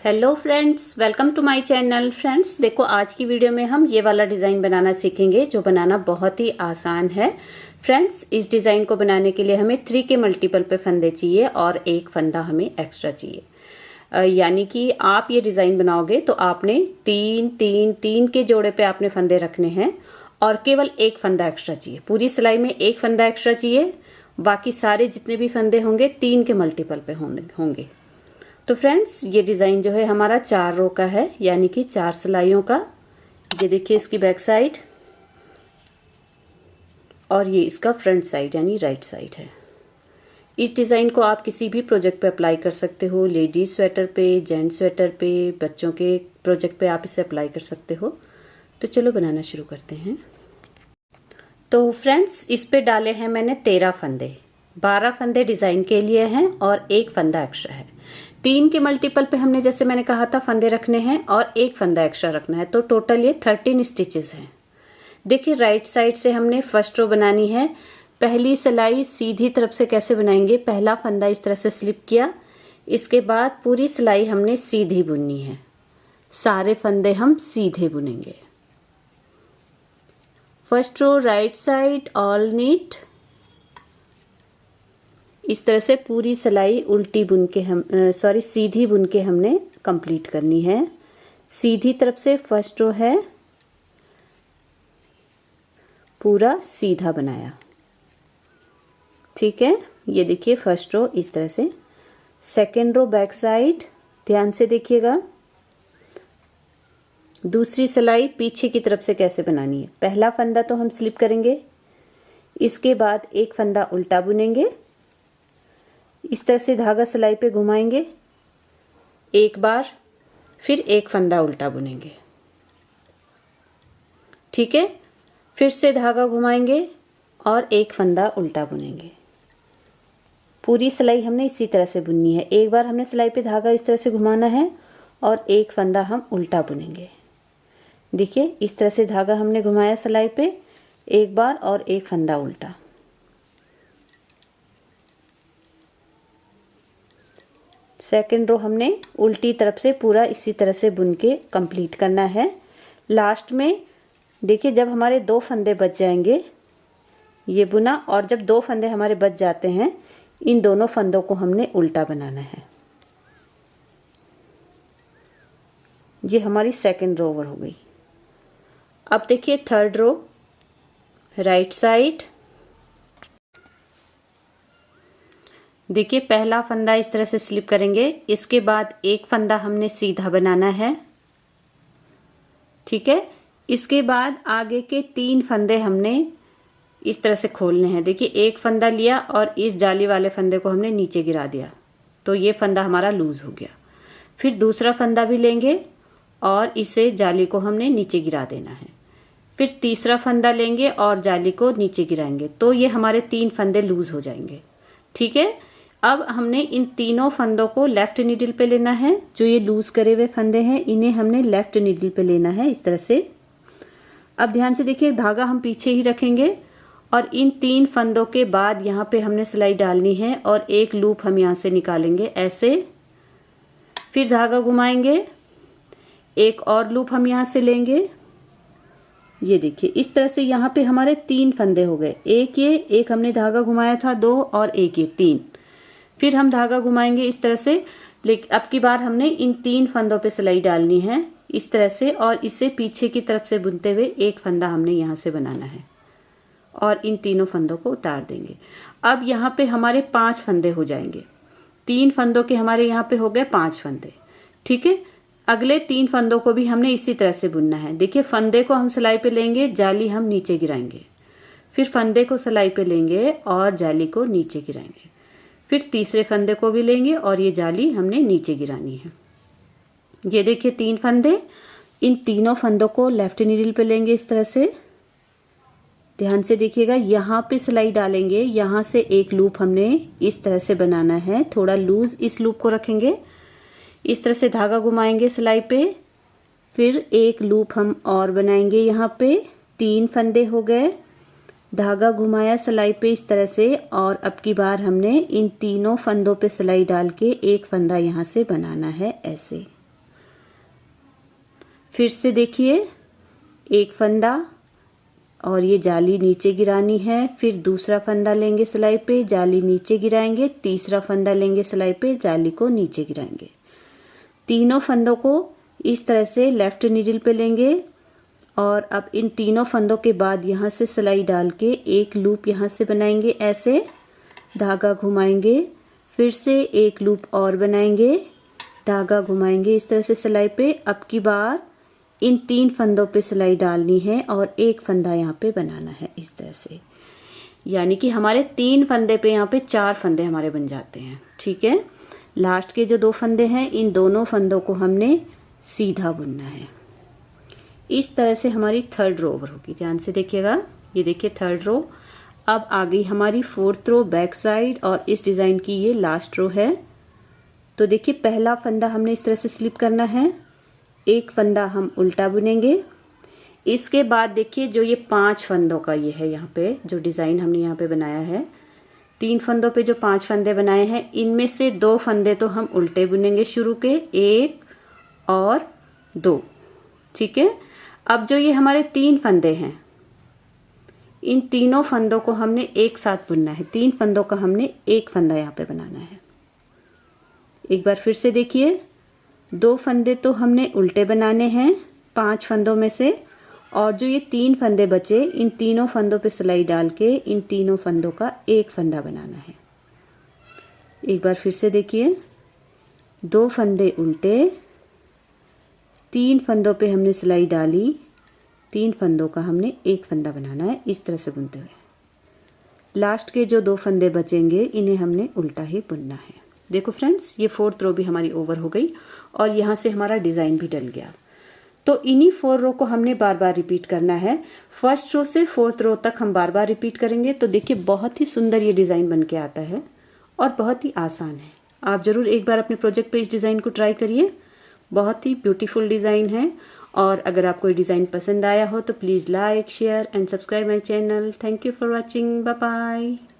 Hello friends, welcome to my channel. Friends देखो, आज की वीडियो में हम ये वाला डिज़ाइन बनाना सीखेंगे जो बनाना बहुत ही आसान है। फ्रेंड्स, इस डिज़ाइन को बनाने के लिए हमें 3 के मल्टीपल पे फंदे चाहिए और एक फंदा हमें एक्स्ट्रा चाहिए। यानी कि आप ये डिज़ाइन बनाओगे तो आपने 3 के जोड़े पे आपने फंदे रखने हैं और केवल एक फंदा एक्स्ट्रा चाहिए। पूरी सिलाई में एक फंदा एक्स्ट्रा चाहिए, बाकी सारे जितने भी फंदे होंगे 3 के मल्टीपल पे होंगे। तो फ्रेंड्स, ये डिज़ाइन जो है हमारा 4 रो का है, यानी कि 4 सिलाइयों का। ये देखिए इसकी बैक साइड और ये इसका फ्रंट साइड यानी राइट साइड है। इस डिज़ाइन को आप किसी भी प्रोजेक्ट पे अप्लाई कर सकते हो, लेडीज स्वेटर पे, जेंट्स स्वेटर पे, बच्चों के प्रोजेक्ट पे आप इसे अप्लाई कर सकते हो। तो चलो बनाना शुरू करते हैं। तो फ्रेंड्स, इस पे डाले हैं मैंने 13 फंदे। 12 फंदे डिज़ाइन के लिए हैं और एक फंदा एक्स्ट्रा है। 3 के मल्टीपल पे हमने, जैसे मैंने कहा था, फंदे रखने हैं और एक फंदा एक्स्ट्रा रखना है। तो टोटल ये 13 स्टिचेस हैं। देखिए, राइट साइड से हमने फर्स्ट रो बनानी है। पहली सिलाई सीधी तरफ से कैसे बनाएंगे, पहला फंदा इस तरह से स्लिप किया, इसके बाद पूरी सिलाई हमने सीधी बुननी है। सारे फंदे हम सीधे बुनेंगे। First row right side all knit, इस तरह से पूरी सिलाई उल्टी बुन के सीधी बुन के हमने कंप्लीट करनी है। सीधी तरफ से फर्स्ट रो है, पूरा सीधा बनाया। ठीक है, ये देखिए फर्स्ट रो इस तरह से। सेकेंड रो बैक साइड, ध्यान से देखिएगा। दूसरी सिलाई पीछे की तरफ से कैसे बनानी है। पहला फंदा तो हम स्लिप करेंगे, इसके बाद एक फंदा उल्टा बुनेंगे। इस तरह से धागा सिलाई पे घुमाएंगे एक बार, फिर एक फंदा उल्टा बुनेंगे। ठीक है, फिर से धागा घुमाएंगे और एक फंदा उल्टा बुनेंगे। पूरी सिलाई हमने इसी तरह से बुननी है। एक बार हमने सिलाई पे धागा इस तरह से घुमाना है और एक फंदा हम उल्टा बुनेंगे। देखिए, इस तरह से धागा हमने घुमाया सिलाई पे एक बार और एक फंदा उल्टा। सेकेंड रो हमने उल्टी तरफ से पूरा इसी तरह से बुन के कंप्लीट करना है। लास्ट में देखिए, जब हमारे 2 फंदे बच जाएंगे, ये बुना, और जब 2 फंदे हमारे बच जाते हैं, इन दोनों फंदों को हमने उल्टा बनाना है। ये हमारी सेकेंड रो ओवर हो गई। अब देखिए थर्ड रो राइट साइड। देखिए, पहला फंदा इस तरह से स्लिप करेंगे, इसके बाद एक फंदा हमने सीधा बनाना है। ठीक है, इसके बाद आगे के 3 फंदे हमने इस तरह से खोलने हैं। देखिए, एक फंदा लिया और इस जाली वाले फंदे को हमने नीचे गिरा दिया, तो ये फंदा हमारा लूज हो गया। फिर दूसरा फंदा भी लेंगे और इसे जाली को हमने नीचे गिरा देना है। फिर तीसरा फंदा लेंगे और जाली को नीचे गिराएंगे, तो ये हमारे 3 फंदे लूज हो जाएंगे। ठीक है, अब हमने इन तीनों फंदों को लेफ्ट नीडल पे लेना है। जो ये लूज करे हुए फंदे हैं, इन्हें हमने लेफ्ट नीडल पे लेना है इस तरह से। अब ध्यान से देखिए, धागा हम पीछे ही रखेंगे और इन 3 फंदों के बाद यहाँ पे हमने सिलाई डालनी है और एक लूप हम यहाँ से निकालेंगे ऐसे। फिर धागा घुमाएंगे, एक और लूप हम यहाँ से लेंगे। ये देखिए, इस तरह से यहाँ पे हमारे 3 फंदे हो गए। एक हमने धागा घुमाया था 2 और एक ये 3। फिर हम धागा घुमाएंगे इस तरह से, लेकिन अब की बार हमने इन 3 फंदों पे सिलाई डालनी है इस तरह से, और इसे पीछे की तरफ से बुनते हुए एक फंदा हमने यहाँ से बनाना है और इन तीनों फंदों को उतार देंगे। अब यहाँ पे हमारे 5 फंदे हो जाएंगे। 3 फंदों के हमारे यहाँ पे हो गए 5 फंदे। ठीक है, अगले 3 फंदों को भी हमने इसी तरह से बुनना है। देखिए, फंदे को हम सिलाई पे लेंगे, जाली हम नीचे गिराएंगे, फिर फंदे को सिलाई पे लेंगे और जाली को नीचे गिराएंगे, फिर तीसरे फंदे को भी लेंगे और ये जाली हमने नीचे गिरानी है। ये देखिए 3 फंदे, इन तीनों फंदों को लेफ्ट नीडल पे लेंगे इस तरह से। ध्यान से देखिएगा, यहाँ पे सिलाई डालेंगे, यहाँ से एक लूप हमने इस तरह से बनाना है, थोड़ा लूज इस लूप को रखेंगे। इस तरह से धागा घुमाएंगे सिलाई पे, फिर एक लूप हम और बनाएंगे। यहाँ पे 3 फंदे हो गए, धागा घुमाया सिलाई पे इस तरह से, और अब की बार हमने इन तीनों फंदों पे सिलाई डाल के एक फंदा यहाँ से बनाना है ऐसे। फिर से देखिए, एक फंदा और ये जाली नीचे गिरानी है, फिर दूसरा फंदा लेंगे सिलाई पे, जाली नीचे गिराएंगे, तीसरा फंदा लेंगे सिलाई पे, जाली को नीचे गिराएंगे। तीनों फंदों को इस तरह से लेफ्ट नीडल पे लेंगे और अब इन तीनों फंदों के बाद यहाँ से सिलाई डाल के एक लूप यहाँ से बनाएंगे, ऐसे धागा घुमाएंगे, फिर से एक लूप और बनाएंगे, धागा घुमाएंगे इस तरह से सिलाई पे। अब की बार इन 3 फंदों पे सिलाई डालनी है और एक फंदा यहाँ पे बनाना है इस तरह से, यानी कि हमारे 3 फंदे पे यहाँ पे 4 फंदे हमारे बन जाते हैं। ठीक है, लास्ट के जो 2 फंदे हैं इन दोनों फंदों को हमने सीधा बुनना है। इस तरह से हमारी 3rd रो ओवर होगी। ध्यान से देखिएगा, ये देखिए 3rd रो। अब आ गई हमारी 4th रो बैक साइड और इस डिजाइन की ये लास्ट रो है। तो देखिए, पहला फंदा हमने इस तरह से स्लिप करना है, एक फंदा हम उल्टा बुनेंगे। इसके बाद देखिए, जो ये 5 फंदों का ये है, यहाँ पे जो डिजाइन हमने यहाँ पे बनाया है, 3 फंदों पे जो 5 फंदे बनाए हैं, इनमें से 2 फंदे तो हम उल्टे बुनेंगे शुरू के, 1 और 2। ठीक है, अब जो ये हमारे 3 फंदे हैं, इन तीनों फंदों को हमने एक साथ बुनना है। 3 फंदों का हमने एक फंदा यहाँ पे बनाना है। एक बार फिर से देखिए, 2 फंदे तो हमने उल्टे बनाने हैं 5 फंदों में से, और जो ये 3 फंदे बचे, इन तीनों फंदों पे सिलाई डाल के इन तीनों फंदों का एक फंदा बनाना है। एक बार फिर से देखिए, 2 फंदे उल्टे, 3 फंदों पे हमने सिलाई डाली, 3 फंदों का हमने एक फंदा बनाना है इस तरह से बुनते हुए। लास्ट के जो 2 फंदे बचेंगे इन्हें हमने उल्टा ही बुनना है। देखो फ्रेंड्स, ये 4th रो भी हमारी ओवर हो गई और यहाँ से हमारा डिज़ाइन भी डल गया। तो इन्हीं 4 रो को हमने बार बार रिपीट करना है। 1st रो से 4th रो तक हम बार बार रिपीट करेंगे। तो देखिए, बहुत ही सुंदर ये डिज़ाइन बन के आता है और बहुत ही आसान है। आप ज़रूर एक बार अपने प्रोजेक्ट पे इस डिज़ाइन को ट्राई करिए। बहुत ही ब्यूटीफुल डिज़ाइन है। और अगर आपको ये डिज़ाइन पसंद आया हो तो please like, share and subscribe my channel. Thank you for watching. Bye bye.